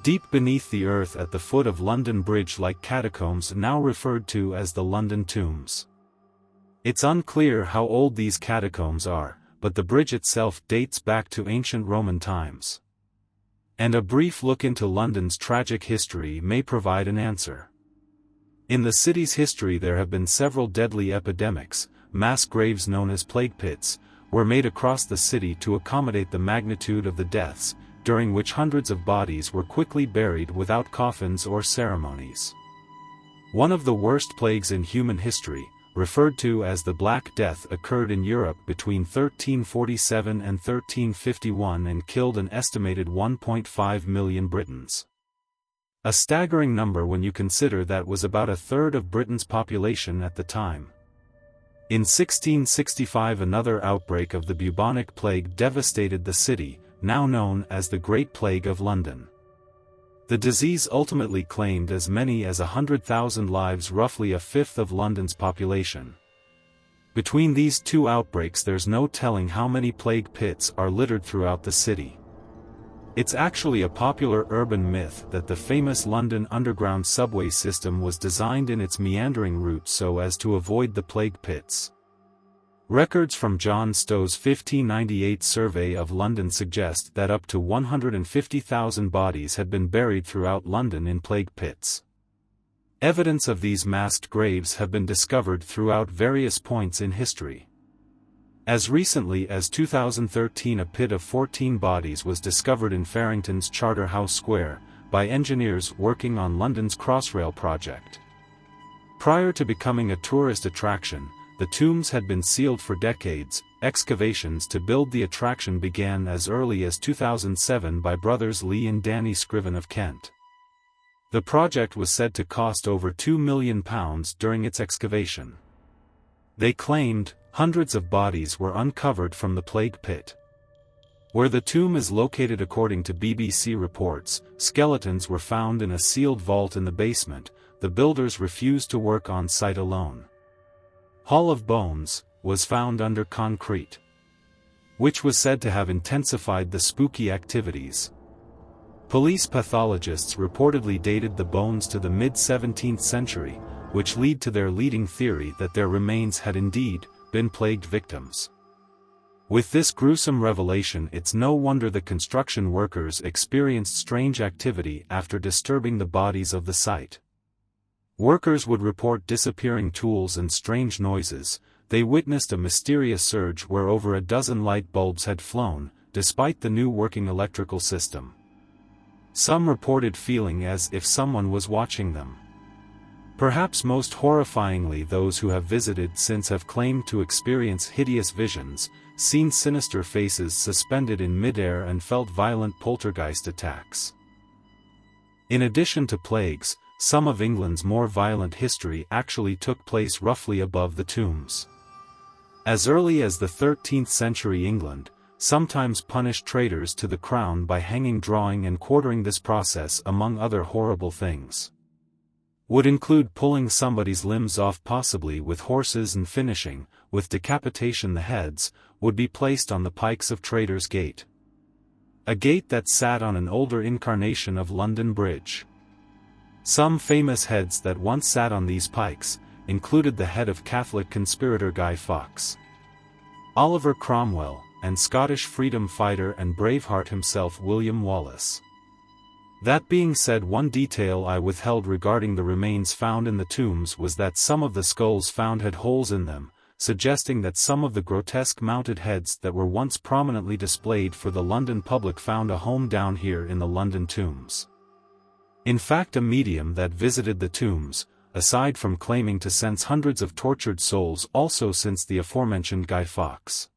deep beneath the earth at the foot of London Bridge, like catacombs now referred to as the London Tombs. It's unclear how old these catacombs are, but the bridge itself dates back to ancient Roman times. And a brief look into London's tragic history may provide an answer. In the city's history there have been several deadly epidemics. Mass graves known as plague pits were made across the city to accommodate the magnitude of the deaths, during which hundreds of bodies were quickly buried without coffins or ceremonies. One of the worst plagues in human history, referred to as the Black Death, occurred in Europe between 1347 and 1351 and killed an estimated 1.5 million Britons. A staggering number when you consider that was about a third of Britain's population at the time. In 1665 another outbreak of the bubonic plague devastated the city, now known as the Great Plague of London. The disease ultimately claimed as many as 100,000 lives, roughly a fifth of London's population. Between these two outbreaks there's no telling how many plague pits are littered throughout the city. It's actually a popular urban myth that the famous London Underground subway system was designed in its meandering route so as to avoid the plague pits. Records from John Stow's 1598 survey of London suggest that up to 150,000 bodies had been buried throughout London in plague pits. Evidence of these masked graves have been discovered throughout various points in history. As recently as 2013 a pit of 14 bodies was discovered in Farrington's Charterhouse Square, by engineers working on London's Crossrail project. Prior to becoming a tourist attraction, the tombs had been sealed for decades. Excavations to build the attraction began as early as 2007 by brothers Lee and Danny Scriven of Kent. The project was said to cost over £2 million during its excavation. They claimed hundreds of bodies were uncovered from the plague pit. Where the tomb is located, according to BBC reports, skeletons were found in a sealed vault in the basement. The builders refused to work on site alone. Hall of Bones was found under concrete, which was said to have intensified the spooky activities. Police pathologists reportedly dated the bones to the mid-17th century, which led to their leading theory that their remains had indeed been plagued victims. With this gruesome revelation, it's no wonder the construction workers experienced strange activity after disturbing the bodies of the site. Workers would report disappearing tools and strange noises. They witnessed a mysterious surge where over a dozen light bulbs had flown, despite the new working electrical system. Some reported feeling as if someone was watching them. Perhaps most horrifyingly, those who have visited since have claimed to experience hideous visions, seen sinister faces suspended in midair, and felt violent poltergeist attacks. In addition to plagues, some of England's more violent history actually took place roughly above the tombs. As early as the 13th century, England sometimes punished traitors to the crown by hanging, drawing and quartering. This process, among other horrible things, would include pulling somebody's limbs off, possibly with horses, and finishing with decapitation. The heads would be placed on the pikes of Traitors' Gate, a gate that sat on an older incarnation of London Bridge. Some famous heads that once sat on these pikes included the head of Catholic conspirator Guy Fawkes, Oliver Cromwell, and Scottish freedom fighter and Braveheart himself William Wallace. That being said, one detail I withheld regarding the remains found in the tombs was that some of the skulls found had holes in them, suggesting that some of the grotesque mounted heads that were once prominently displayed for the London public found a home down here in the London tombs. In fact, a medium that visited the tombs, aside from claiming to sense hundreds of tortured souls, also sensed the aforementioned Guy Fawkes.